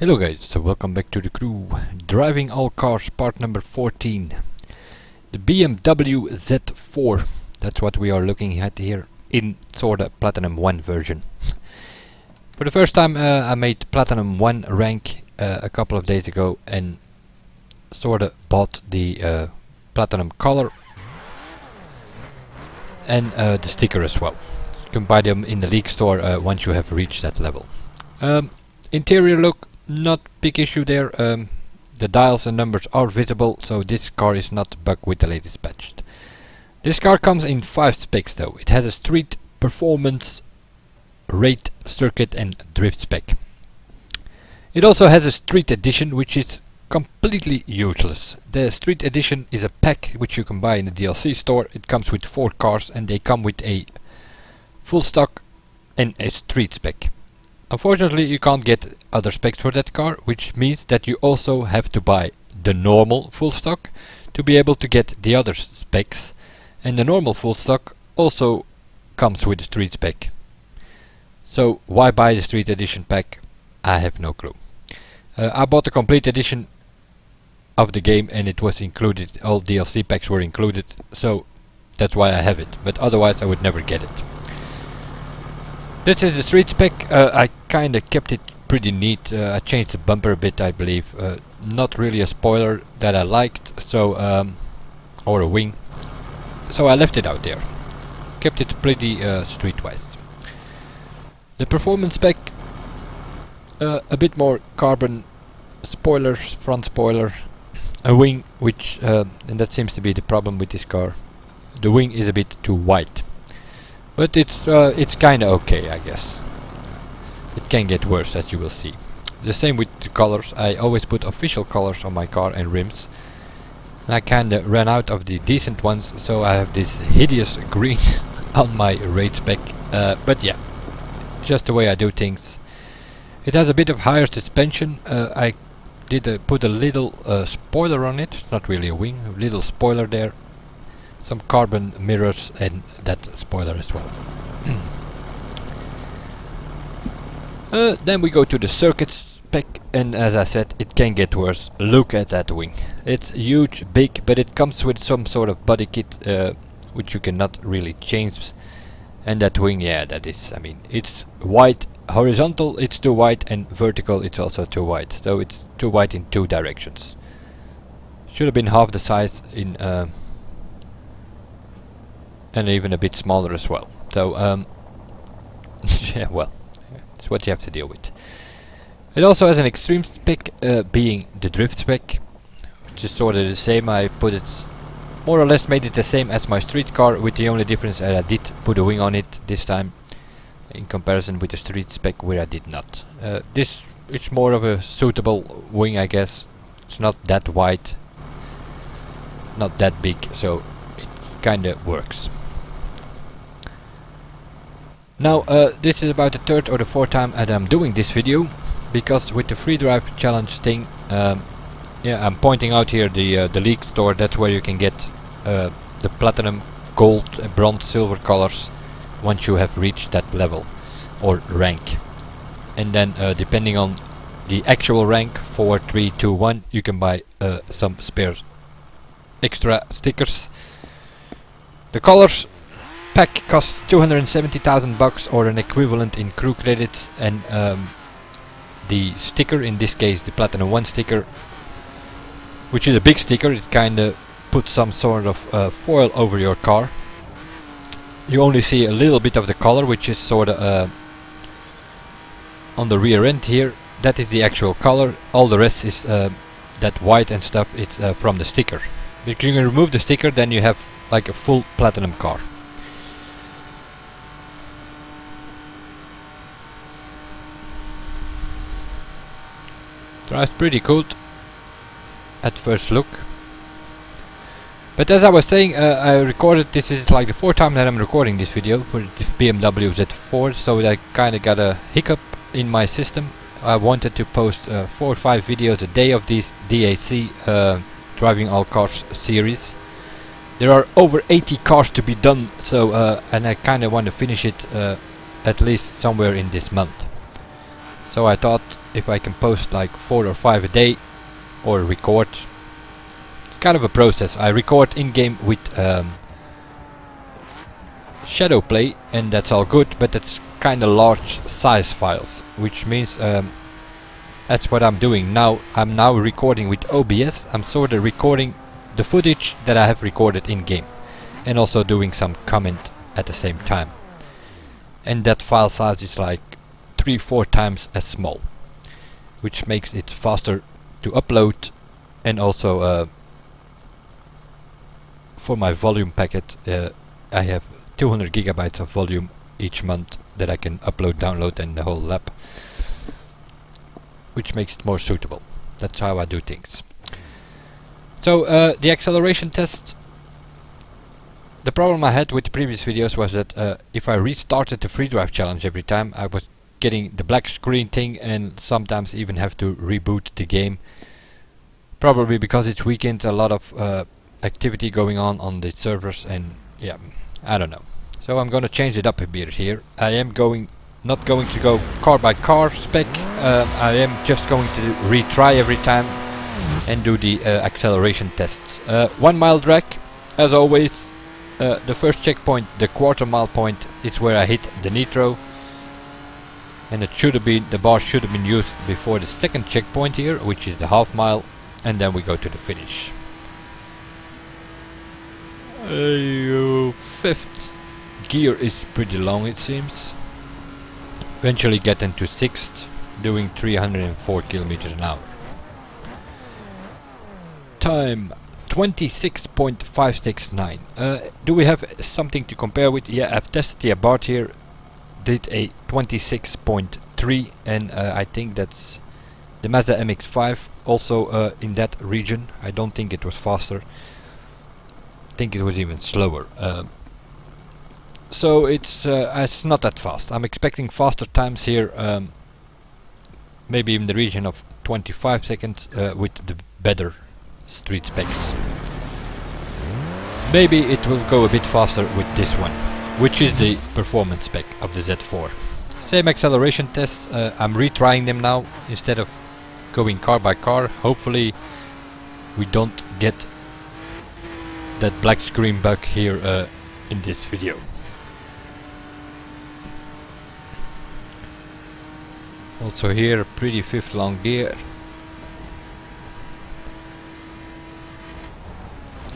Hello guys, so welcome back to the crew. Driving all cars, part number 14. The BMW Z4. That's what we are looking at here in sorta Platinum 1 version. For the first time I made Platinum 1 rank a couple of days ago and sorta bought the Platinum color and the sticker as well. You can buy them in the league store once you have reached that level. Interior look, not big issue there. The dials and numbers are visible, so this car is not bugged with the latest patch. This car comes in 5 specs though. It has a street, performance, rate, circuit and drift spec. It also has a street edition, which is completely useless. The street edition is a pack which you can buy in the DLC store. It comes with 4 cars and they come with a full stock and a street spec. Unfortunately you can't get other specs for that car, which means that you also have to buy the normal full stock to be able to get the other specs, and the normal full stock also comes with the street spec. So why buy the street edition pack? I have no clue. I bought the complete edition of the game and it was included, all DLC packs were included, so that's why I have it, but otherwise I would never get it. This is the street spec. I kinda kept it pretty neat. I changed the bumper a bit, I believe. Not really a spoiler that I liked, so or a wing. So I left it out there. Kept it pretty streetwise. The performance spec, a bit more carbon spoilers, front spoiler, a wing, which and that seems to be the problem with this car. The wing is a bit too wide. But it's kinda okay, I guess. It can get worse, as you will see. The same with the colors. I always put official colors on my car and rims. I kinda ran out of the decent ones, so I have this hideous green on my rate spec. But yeah, just the way I do things. It has a bit of higher suspension. I did put a little spoiler on it. It's not really a wing, a little spoiler there. Some carbon mirrors and that spoiler as well. Then we go to the circuit spec, and as I said, it can get worse. Look at that wing. It's huge, big, but it comes with some sort of body kit which you cannot really change. And that wing, yeah, that is, I mean, it's wide, horizontal it's too wide, and vertical it's also too wide. So it's too wide in 2 directions. Should have been half the size in and even a bit smaller as well. So yeah, well, it's what you have to deal with. It also has an extreme spec, being the drift spec, which is sort of the same. I put it more or less, made it the same as my street car, with the only difference that I did put a wing on it this time in comparison with the street spec where I did not. This is more of a suitable wing, I guess. It's not that wide, not that big, so it kinda works. Now this is about the 3rd or the 4th time that I'm doing this video, because with the free drive challenge thing, yeah, I'm pointing out here the league store. That's where you can get the platinum, gold, bronze, silver colors once you have reached that level or rank. And then depending on the actual rank, 4, 3, 2, 1, you can buy some spare extra stickers. The colors pack costs 270,000 bucks or an equivalent in crew credits, and the sticker, in this case the Platinum 1 sticker, which is a big sticker, it kinda puts some sort of foil over your car. You only see a little bit of the color, which is sorta on the rear end here. That is the actual color. All the rest is that white and stuff, it's from the sticker. If you can remove the sticker, then you have like a full platinum car. Drives pretty good at first look. But as I was saying, I recorded, this is like the 4th time that I'm recording this video for this BMW Z4, so I kinda got a hiccup in my system. I wanted to post 4 or 5 videos a day of this DAC Driving All Cars series. There are over 80 cars to be done, so and I kinda want to finish it at least somewhere in this month. So I thought if I can post like 4 or 5 a day or record, it's kind of a process. I record in-game with shadow play and that's all good, but that's kind of large size files, which means that's what I'm doing now. I'm now recording with OBS. I'm sort of recording the footage that I have recorded in-game and also doing some comment at the same time, and that file size is like 3-4 times as small, which makes it faster to upload, and also for my volume packet I have 200 gigabytes of volume each month that I can upload, download and the whole lab, which makes it more suitable. That's how I do things. So the acceleration test, the problem I had with the previous videos was that if I restarted the free drive challenge every time, I was getting the black screen thing and sometimes even have to reboot the game. Probably because it's weekend, a lot of activity going on the servers, and yeah, I don't know. So I'm gonna change it up a bit here. I am not going to go car by car spec. I am just going to retry every time and do the acceleration tests. 1 mile drag, as always. The first checkpoint, the quarter mile point, is where I hit the nitro, and it should have been, the bar should have been used before the second checkpoint here, which is the half mile, and then we go to the finish. Fifth gear is pretty long, it seems. Eventually get into sixth, doing 304 kilometers an hour. Time 26.569. Do we have something to compare with? Yeah, I've tested the Abarth here, did a 26.3, and I think that's the Mazda MX-5 also in that region. I don't think it was faster. I think it was even slower. So it's not that fast. I'm expecting faster times here, maybe in the region of 25 seconds with the better street specs. Maybe it will go a bit faster with this one, which is the performance spec of the Z4. Same acceleration tests. I'm retrying them now instead of going car by car. Hopefully we don't get that black screen bug here in this video. Also here a pretty fifth long gear.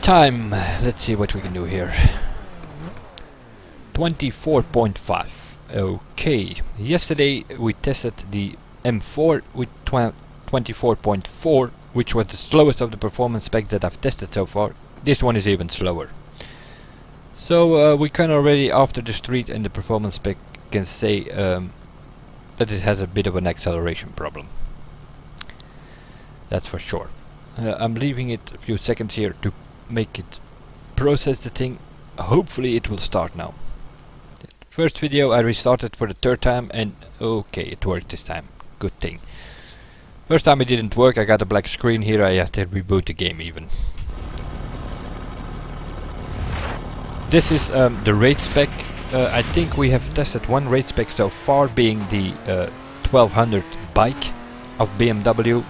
Time, let's see what we can do here. 24.5. Okay, yesterday we tested the M4 with 24.4, which was the slowest of the performance specs that I've tested so far. This one is even slower. So we can already, after the street and the performance spec, can say that it has a bit of an acceleration problem. That's for sure. I'm leaving it a few seconds here to make it process the thing. Hopefully it will start now. First video I restarted for the third time, and okay, it worked this time. Good thing. First time it didn't work, I got a black screen here, I have to reboot the game even. This is the rate spec. I think we have tested one rate spec so far, being the 1200 bike of BMW,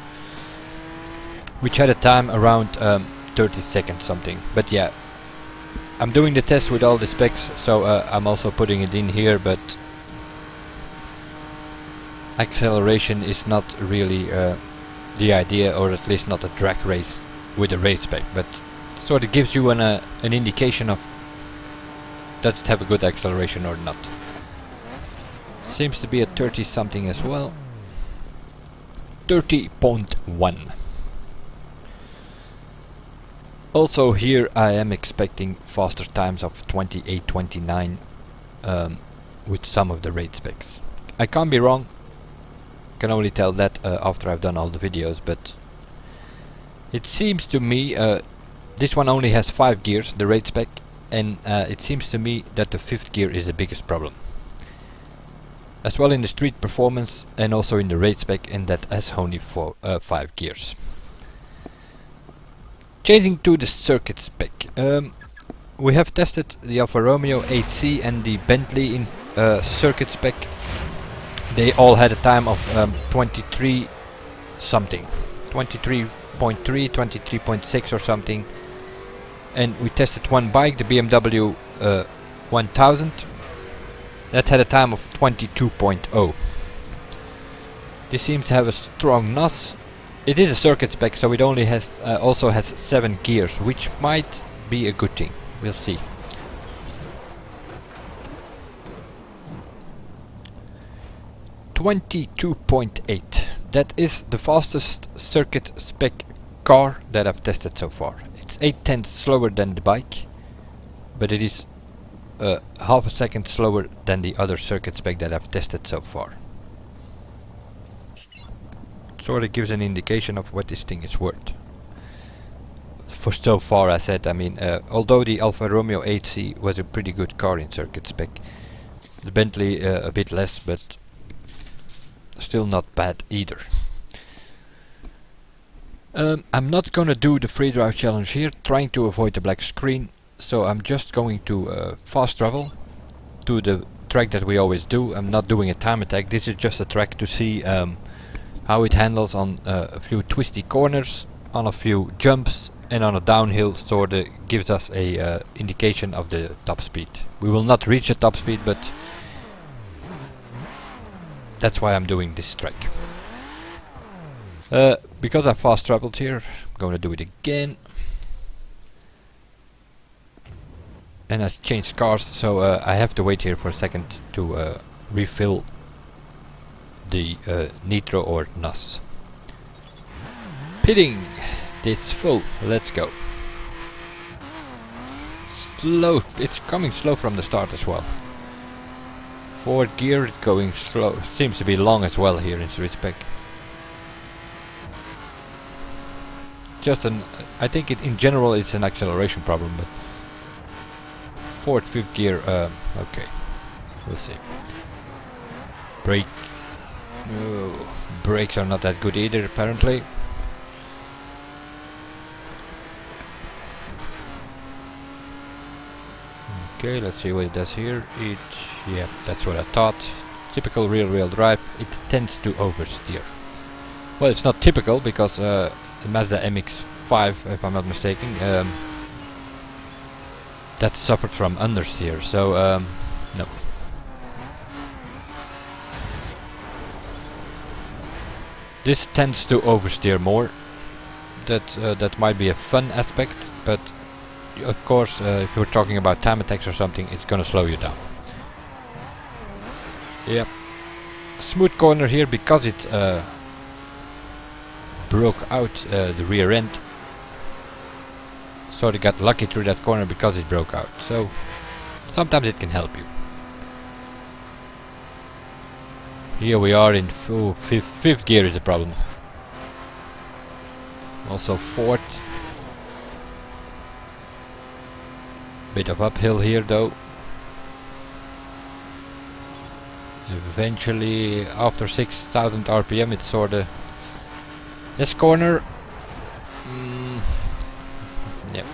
which had a time around 30 seconds something. But yeah, I'm doing the test with all the specs, so I'm also putting it in here, but acceleration is not really the idea, or at least not a drag race with a rate spec, but sort of gives you an indication of does it have a good acceleration or not. Seems to be at 30 something as well. 30.1. Also here I am expecting faster times of 28-29 with some of the rate specs. I can't be wrong, can only tell that after I've done all the videos, but it seems to me this one only has 5 gears, the rate spec, and it seems to me that the 5th gear is the biggest problem. As well in the street performance and also in the rate spec, and that has only 5 gears. Changing to the circuit spec. We have tested the Alfa Romeo 8C and the Bentley in circuit spec. they all had a time of 23 something, 23.3, 23.6 or something. And we tested one bike, the BMW 1000, that had a time of 22.0. This seems to have a strong NOS. It is a circuit spec, so it only has also has 7 gears, which might be a good thing. We'll see. .8. That is the fastest circuit spec car that I've tested so far. It's 0.8 slower than the bike, but it is half a second slower than the other circuit spec that I've tested so far. Sort of gives an indication of what this thing is worth. For so far, I said, I mean, although the Alfa Romeo 8C was a pretty good car in circuit spec, the Bentley a bit less, but still not bad either. I'm not gonna do the free drive challenge here, trying to avoid the black screen, so I'm just going to fast travel to the track that we always do. I'm not doing a time attack, this is just a track to see how it handles on a few twisty corners, on a few jumps, and on a downhill, sort of gives us a indication of the top speed. We will not reach the top speed, but that's why I'm doing this track. Because I fast traveled here, I'm going to do it again. And I changed cars, so I have to wait here for a second to refill the nitro or NOS. Pitting! It's full, let's go. Slow, it's coming slow from the start as well. Forward gear, it's going slow. Seems to be long as well here in street spec. Just an, I think in general it's an acceleration problem, but fourth, fifth gear, okay, we'll see. Brake, no, brakes are not that good either apparently. Okay, let's see what it does here. Yeah, that's what I thought. Typical rear-wheel drive, it tends to oversteer. Well, it's not typical because the Mazda MX-5, if I'm not mistaken, that suffered from understeer, so no. This tends to oversteer more. That might be a fun aspect, but of course, if you're talking about time attacks or something, it's gonna slow you down. Yep. Smooth corner here because it broke out the rear end. Sort of got lucky through that corner because it broke out. So sometimes it can help you. Here we are in fifth gear is the problem. Also fourth. Bit of uphill here though. Eventually, after 6,000 RPM, it's sorta this corner. Yep.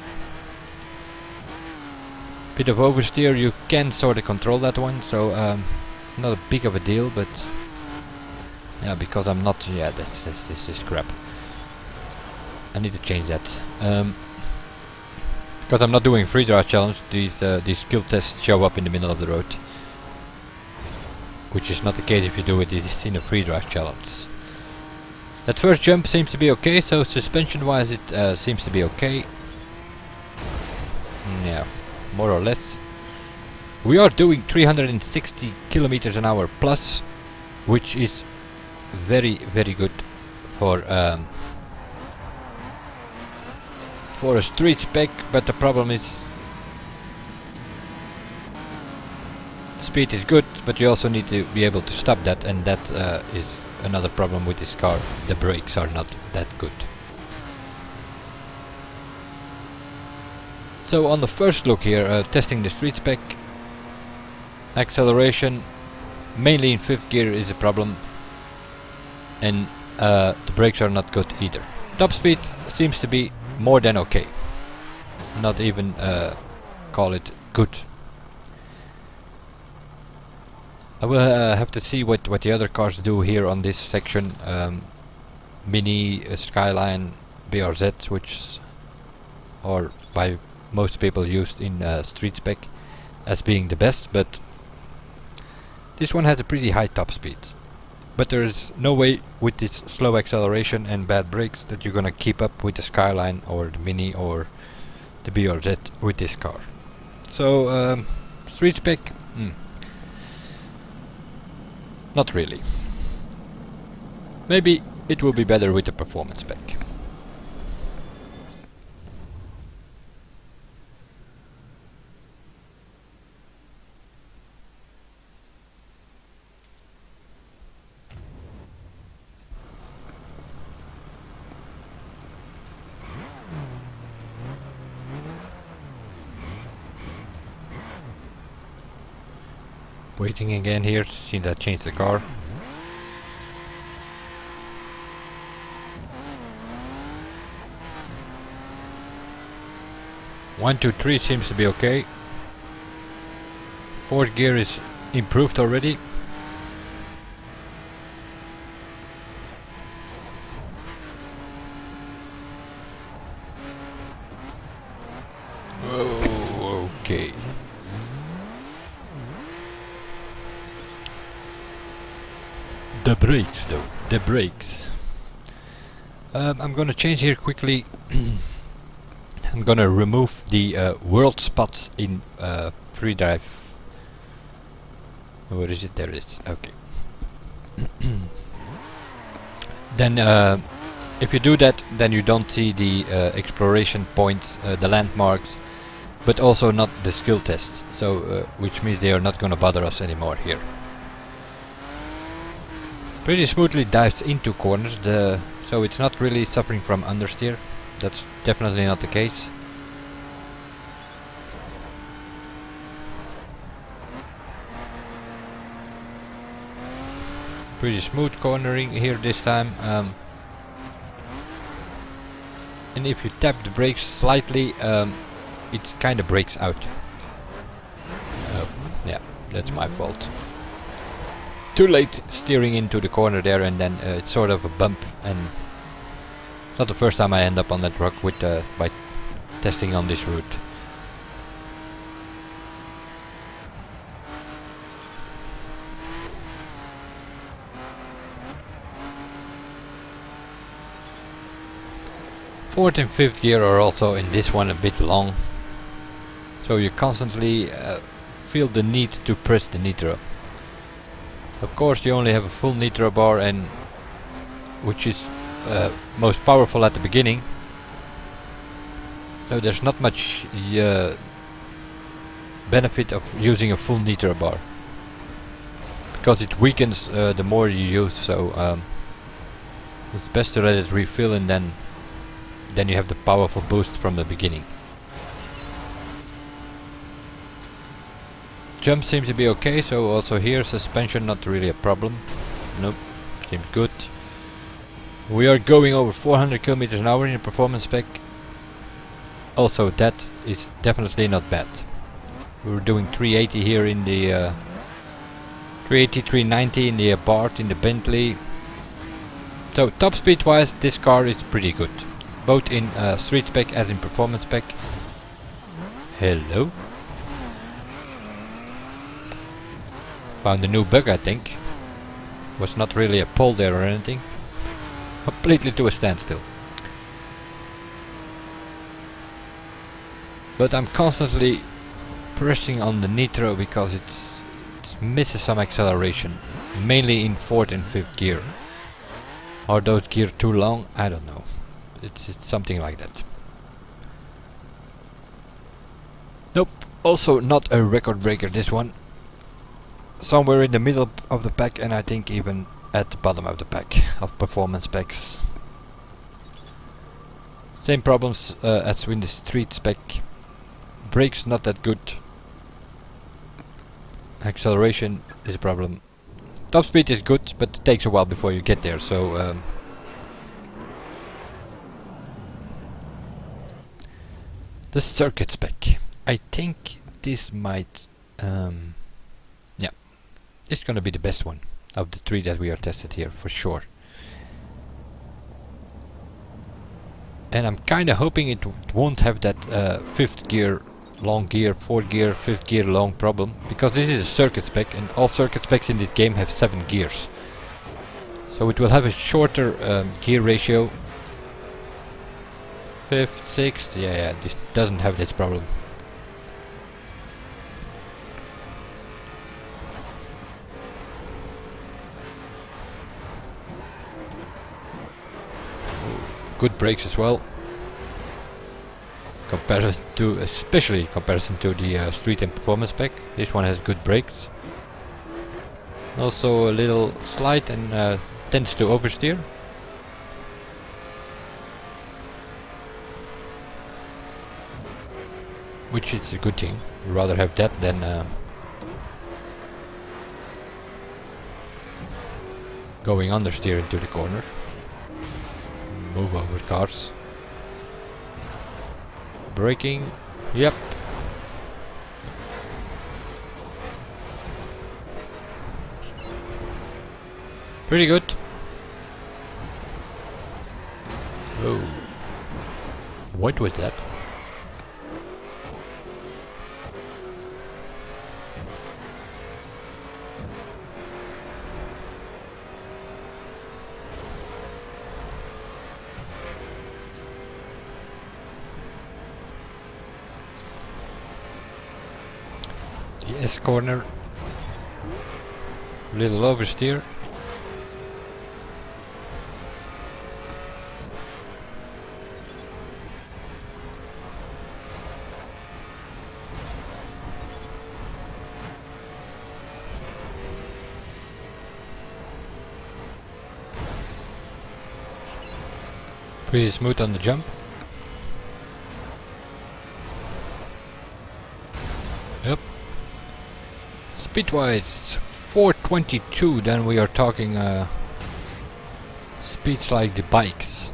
Bit of oversteer. You can sorta control that one, so not a big of a deal, but yeah, because I'm not. Yeah, this is crap. I need to change that. Because I'm not doing free drive challenge, these skill tests show up in the middle of the road, which is not the case if you do it in a free drive challenge. That first jump seems to be okay, so suspension wise it seems to be okay. Yeah, more or less. We are doing 360 kilometers an hour plus, which is very good for a street spec, but the problem is speed is good, but you also need to be able to stop that, and that is another problem with this car. The brakes are not that good. So on the first look here, testing the street spec, acceleration mainly in fifth gear is a problem, and the brakes are not good either. Top speed seems to be more than okay, not even call it good. I will have to see what the other cars do here on this section. Mini, Skyline, BRZ, which are by most people used in street spec as being the best, but this one has a pretty high top speed. But there is no way with this slow acceleration and bad brakes that you're gonna keep up with the Skyline or the Mini or the BRZ with this car. So street spec, not really. Maybe it will be better with the performance spec. Waiting again here to see that change the car. One, two, three seems to be okay. Fourth gear is improved already. Oh, okay. The brakes though, the brakes. I'm gonna change here quickly. I'm gonna remove the world spots in free drive. Where is it? There it is. Okay. Then if you do that, then you don't see the exploration points, the landmarks, but also not the skill tests. So which means they are not gonna bother us anymore here. Pretty smoothly dives into corners, so it's not really suffering from understeer. That's definitely not the case. Pretty smooth cornering here this time. And if you tap the brakes slightly, it kind of brakes out. Yeah, that's my fault. Too late steering into the corner there, and then it's sort of a bump, and it's not the first time I end up on that rock with by testing on this route. Fourth and fifth gear are also in this one a bit long, so you constantly feel the need to press the nitro. Of course, you only have a full nitro bar, and which is most powerful at the beginning. So there's not much benefit of using a full nitro bar, because it weakens the more you use. So it's best to let it refill, and then you have the powerful boost from the beginning. Jump seems to be okay, so also here suspension not really a problem. Nope, seems good. We are going over 400 kilometers an hour in the performance spec. Also that is definitely not bad. We were doing 380 here in the 380, 390 in the Abarth, in the Bentley. So top speed wise, this car is pretty good, both in street spec as in performance spec. Hello. Found a new bug, I think. Was not really a pole there or anything. Completely to a standstill. But I'm constantly pressing on the nitro because it misses some acceleration, mainly in fourth and fifth gear. Are those gears too long? I don't know. It's something like that. Nope. Also not a record breaker, this one. Somewhere in the middle of the pack, and I think even at the bottom of the pack of performance specs. Same problems as in the street spec. Brakes not that good. Acceleration is a problem. Top speed is good, but it takes a while before you get there, so the circuit spec. I think this might yeah. is gonna be the best one of the three that we are tested here for sure. And I'm kinda hoping it won't have that fifth gear long gear, fourth gear, fifth gear long problem, because this is a circuit spec and all circuit specs in this game have 7 gears. So it will have a shorter gear ratio. Fifth, sixth, yeah, this doesn't have this problem. Good brakes as well. Especially comparison to the street and performance spec. This one has good brakes. Also a little slight and tends to oversteer. Which is a good thing. We'd rather have that than going understeer into the corner. Move over cars. Braking, yep. Pretty good. Oh. What was that? S corner, little oversteer. Pretty smooth on the jump. Yep. Speed-wise, 422, then we are talking speeds like the bikes.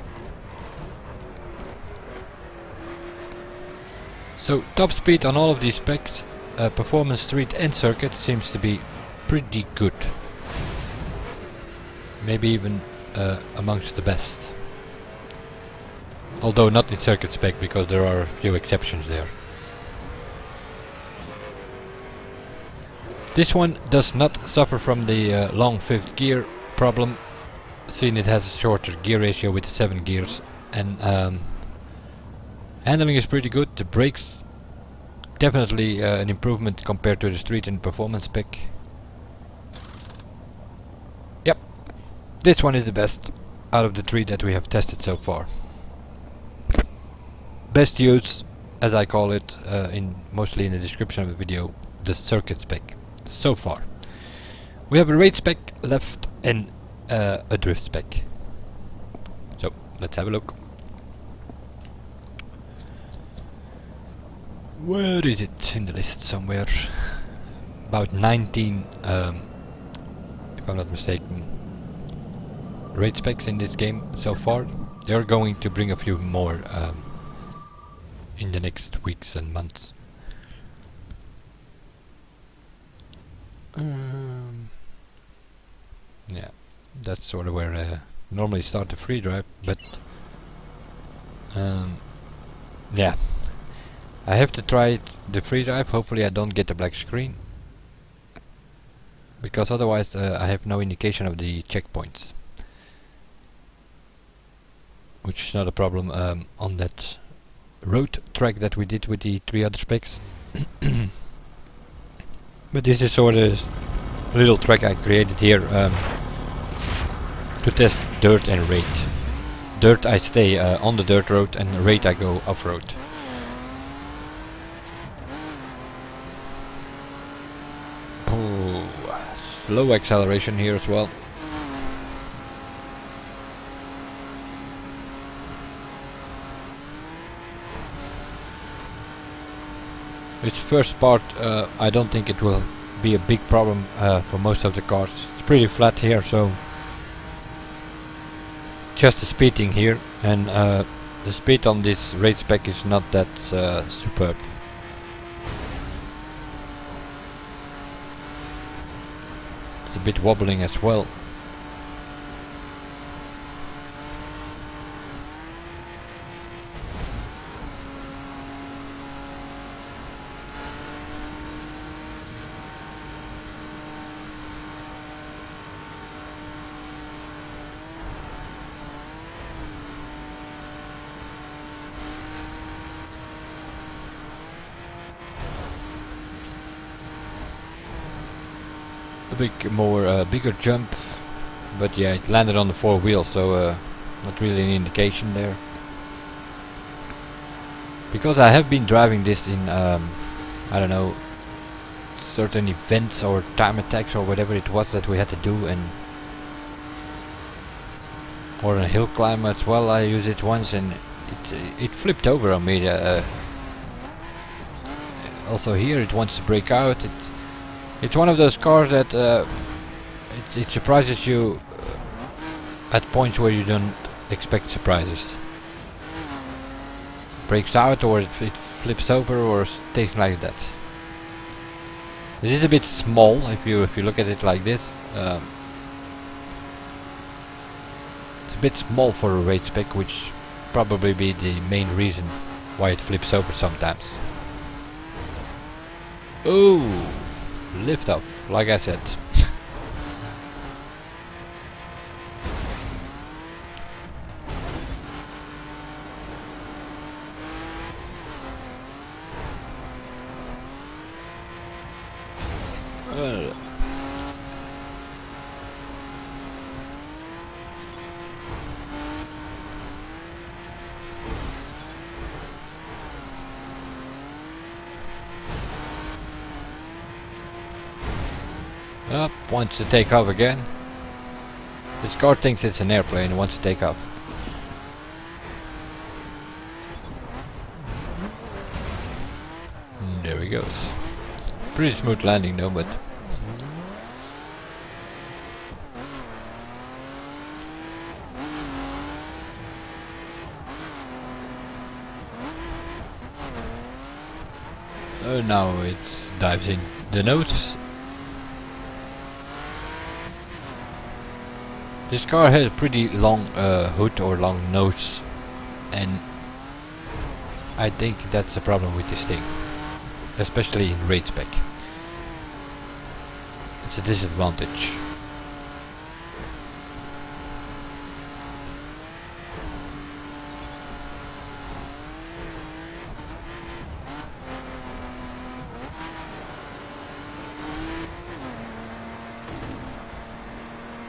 So top speed on all of these specs, performance, street and circuit, seems to be pretty good. Maybe even amongst the best. Although not in circuit spec, because there are a few exceptions there. This one does not suffer from the long fifth gear problem, seeing it has a shorter gear ratio with 7 gears, and handling is pretty good. The brakes definitely an improvement compared to the street and performance spec. Yep, this one is the best out of the 3 that we have tested so far. Best use, as I call it, mostly in the description of the video, the circuit spec. So far. We have a raid spec left and a drift spec. So let's have a look. Where is it in the list? Somewhere. About 19, if I'm not mistaken, raid specs in this game so far. They're going to bring a few more in the next weeks and months. Yeah, that's sort of where I normally start the free drive, but yeah, I have to try the free drive. Hopefully I don't get a black screen, because otherwise I have no indication of the checkpoints, which is not a problem on that road track that we did with the 3 other specs. But this is sort of a little track I created here to test dirt and raid. Dirt I stay on the dirt road, and raid I go off-road. Oh, slow acceleration here as well. This first part, I don't think it will be a big problem for most of the cars. It's pretty flat here, so just the speeding here, and the speed on this raid spec is not that superb. bit wobbling as well. A bigger jump, but yeah, it landed on the 4 wheels, so not really an indication there. Because I have been driving this in I don't know, certain events or time attacks or whatever it was that we had to do, and or a hill climb as well. I used it once and it flipped over on me. Also here it wants to break out. It's one of those cars that it surprises you at points where you don't expect surprises. Breaks out, or it flips over, or things like that. It is a bit small if you look at it like this. It's a bit small for a race spec, which probably be the main reason why it flips over sometimes. Ooh! Lift up, like I said. Up, wants to take off again. This car thinks it's an airplane and wants to take off. There he goes. Pretty smooth landing though, but now it dives in the nose. This car has a pretty long hood or long nose, and I think that's the problem with this thing, especially in race spec. It's a disadvantage.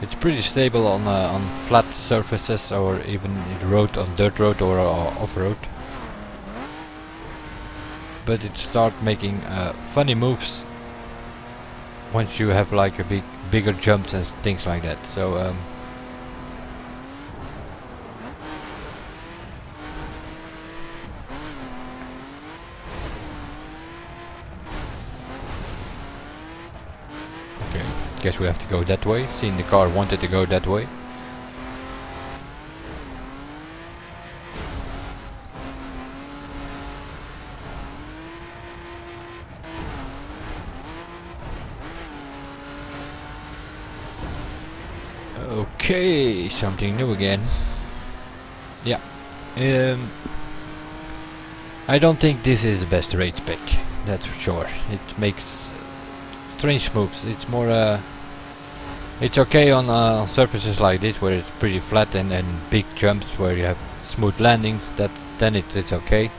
It's pretty stable on flat surfaces, or even road, on dirt road or off-road. But it starts making funny moves once you have like a bigger jumps and things like that. So okay, guess we have to go that way, seeing the car wanted to go that way. Okay, something new again. Yeah. I don't think this is the best race spec, that's for sure. It makes strange moves. It's more it's okay on surfaces like this where it's pretty flat, and big jumps where you have smooth landings. Then it's okay.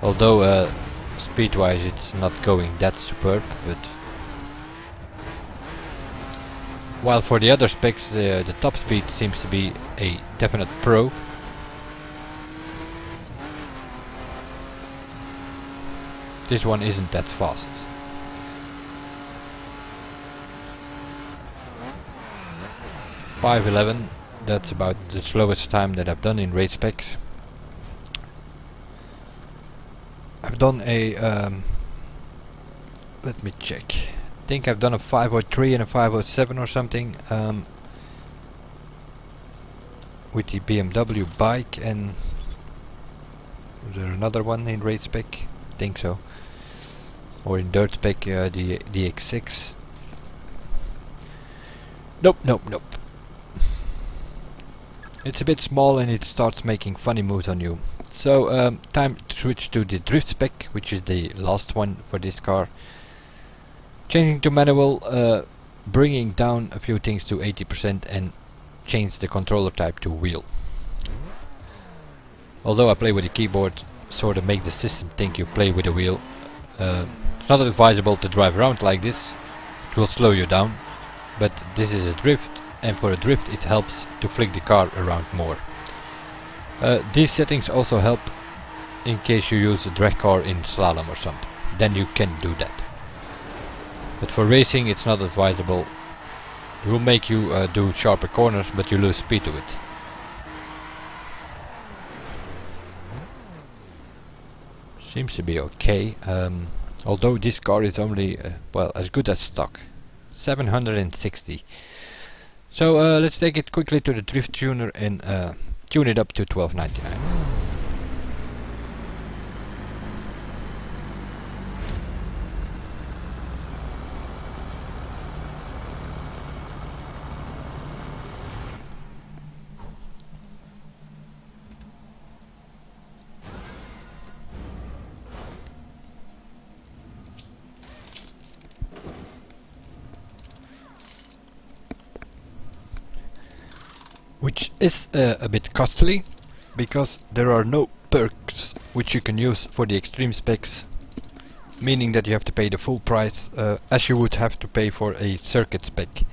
Although speed wise it's not going that superb, but while for the other specs the Topspeed seems to be a definite pro. This one isn't that fast. .511, that's about the slowest time that I've done in race specs. I've done a let me check. I think I've done a 503 and a 507 or something with the BMW bike, and was there another one in race spec? I think so. Or in dirt spec, the DAC14. Nope, nope, nope. It's a bit small and it starts making funny moves on you. So time to switch to the drift spec, which is the last one for this car. Changing to manual, bringing down a few things to 80% and change the controller type to wheel. Although I play with the keyboard, sort of make the system think you play with a wheel. It's not advisable to drive around like this, it will slow you down, but this is a drift, and for a drift it helps to flick the car around more. These settings also help in case you use a drag car in slalom or something, then you can do that. But for racing it's not advisable. It will make you do sharper corners, but you lose speed to it. Seems to be okay, although this car is only, well, as good as stock. 760. So let's take it quickly to the drift tuner and tune it up to 1299. Which is a bit costly, because there are no perks which you can use for the extreme specs, meaning that you have to pay the full price as you would have to pay for a circuit spec,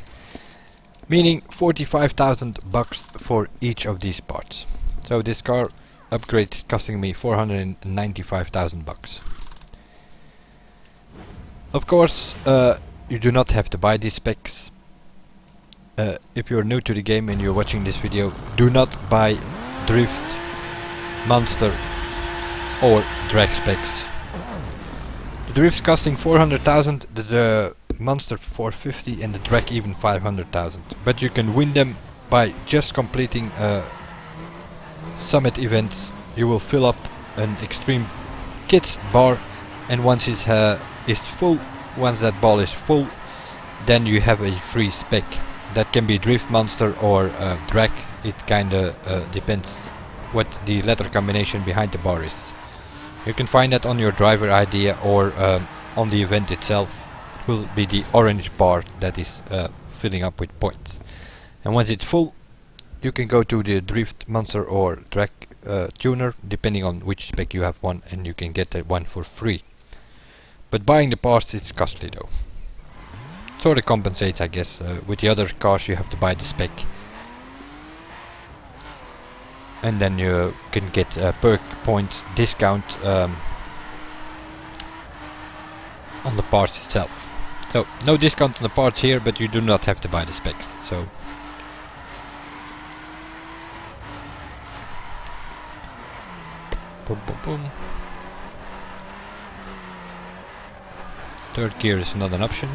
meaning 45,000 bucks for each of these parts. So this car upgrade is costing me 495,000 bucks. Of course you do not have to buy these specs. If you're new to the game and you're watching this video, do not buy drift, monster or drag specs. The drift costing 400,000, the monster 450 and the drag even 500,000. But you can win them by just completing summit events. You will fill up an extreme kits bar, and once it is full, once that ball is full, then you have a free spec. That can be drift, monster or drag. It kinda depends what the letter combination behind the bar is. You can find that on your driver idea or on the event itself. It will be the orange bar that is filling up with points. And once it's full, you can go to the drift, monster or drag tuner, depending on which spec you have one, and you can get that one for free. But buying the parts is costly though. Sort of compensates, I guess. With the other cars you have to buy the spec, and then you can get perk points discount on the parts itself. So no discount on the parts here, but you do not have to buy the specs. So boom, boom, boom. Third gear is not an option,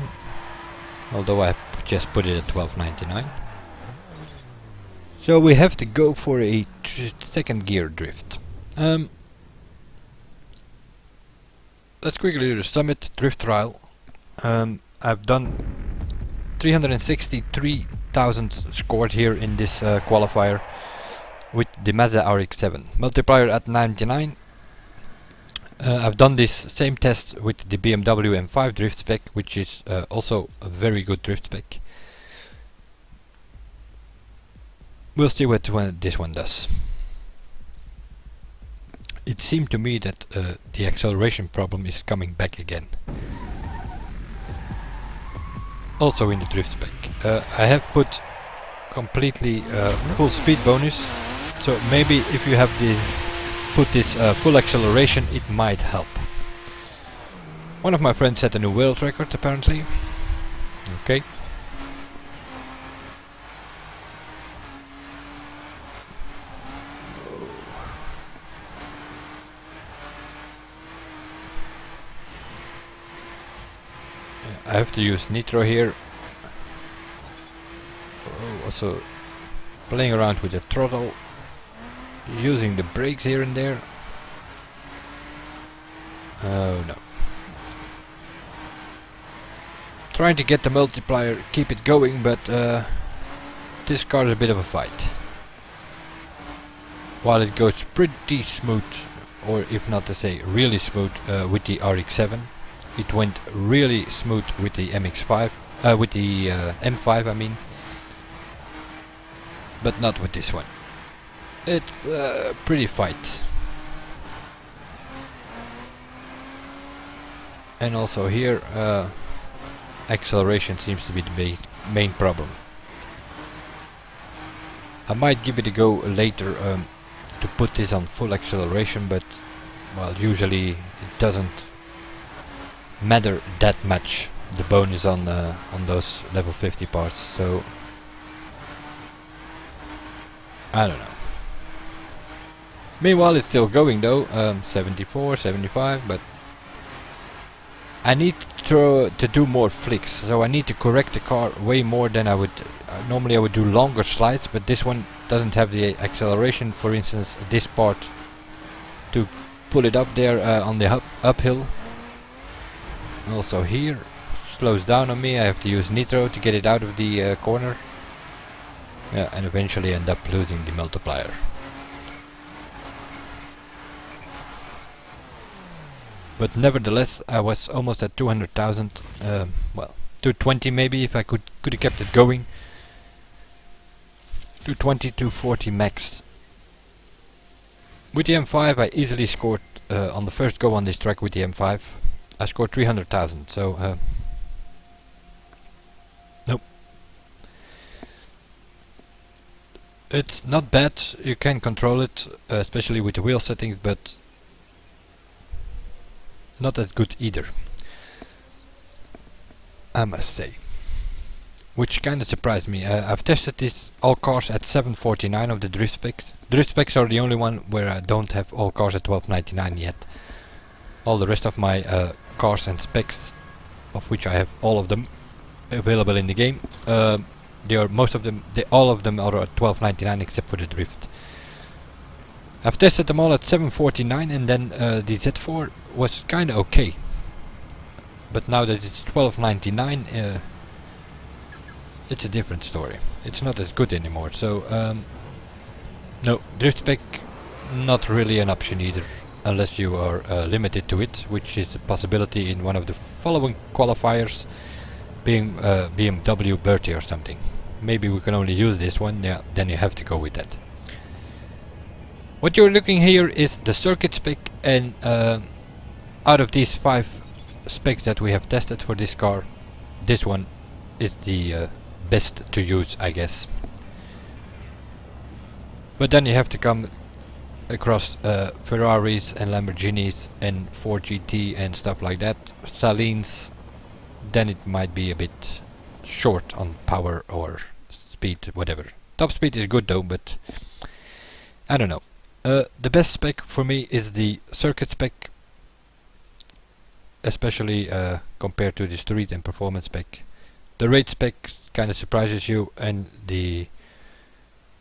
although I just put it at 1299. So we have to go for a second gear drift. Let's quickly do the summit drift trial. I've done 363,000 scored here in this qualifier with the Mazda RX-7. Multiplier at 99. I've done this same test with the BMW M5 drift spec, which is also a very good drift spec. We'll see what this one does. It seemed to me that the acceleration problem is coming back again. Also in the drift spec. I have put completely full speed bonus, so maybe if you have put this full acceleration, it might help. One of my friends set a new world record apparently. Okay. I have to use nitro here. Also playing around with the throttle, using the brakes here and there. Oh no. Trying to get the multiplier, keep it going, but this car is a bit of a fight. While it goes pretty smooth, or if not to say really smooth, with the RX-7, it went really smooth with the MX-5, with the M5 I mean, but not with this one. It's a pretty fight. And also here, acceleration seems to be the main problem. I might give it a go later to put this on full acceleration, but well, usually it doesn't matter that much, the bonus on those level 50 parts, so I don't know. Meanwhile it's still going though, 74, 75, but I need to do more flicks, so I need to correct the car way more than I would. Normally I would do longer slides, but this one doesn't have the acceleration, for instance this part, to pull it up there on the uphill. Also here slows down on me, I have to use nitro to get it out of the corner. Yeah, and eventually end up losing the multiplier. But nevertheless, I was almost at 200,000. Well, 220 maybe if I could have kept it going. 220, 240 max. With the M5, I easily scored on the first go on this track with the M5. I scored 300,000. So nope. It's not bad. You can control it, especially with the wheel settings, but not that good either, I must say. Which kinda surprised me. I've tested this all cars at 749 of the drift specs. Drift specs are the only one where I don't have all cars at 1299 yet. All the rest of my cars and specs, of which I have all of them available in the game, they are all of them are at 1299 except for the drift. I've tested them all at 749, and then the Z4 was kinda okay. But now that it's 1299, it's a different story. It's not as good anymore. So no, drift spec not really an option either, unless you are limited to it, which is a possibility in one of the following qualifiers, being BMW Bertie or something. Maybe we can only use this one. Yeah, then you have to go with that. What you're looking here is the circuit spec, and out of these 5 specs that we have tested for this car, this one is the best to use, I guess. But then you have to come across Ferraris and Lamborghinis and Ford GT and stuff like that, Salines, then it might be a bit short on power or speed, whatever. Top speed is good though, but I don't know. The best spec for me is the circuit spec, especially compared to the street and performance spec. The rate spec kind of surprises you, and the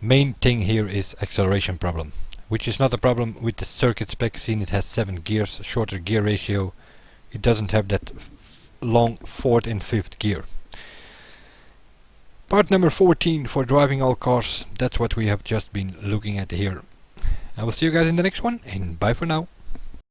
main thing here is acceleration problem, which is not a problem with the circuit spec, seeing it has 7 gears, shorter gear ratio. It doesn't have that long 4th and 5th gear. Part number 14 for driving all cars, that's what we have just been looking at here. I will see you guys in the next one, and bye for now.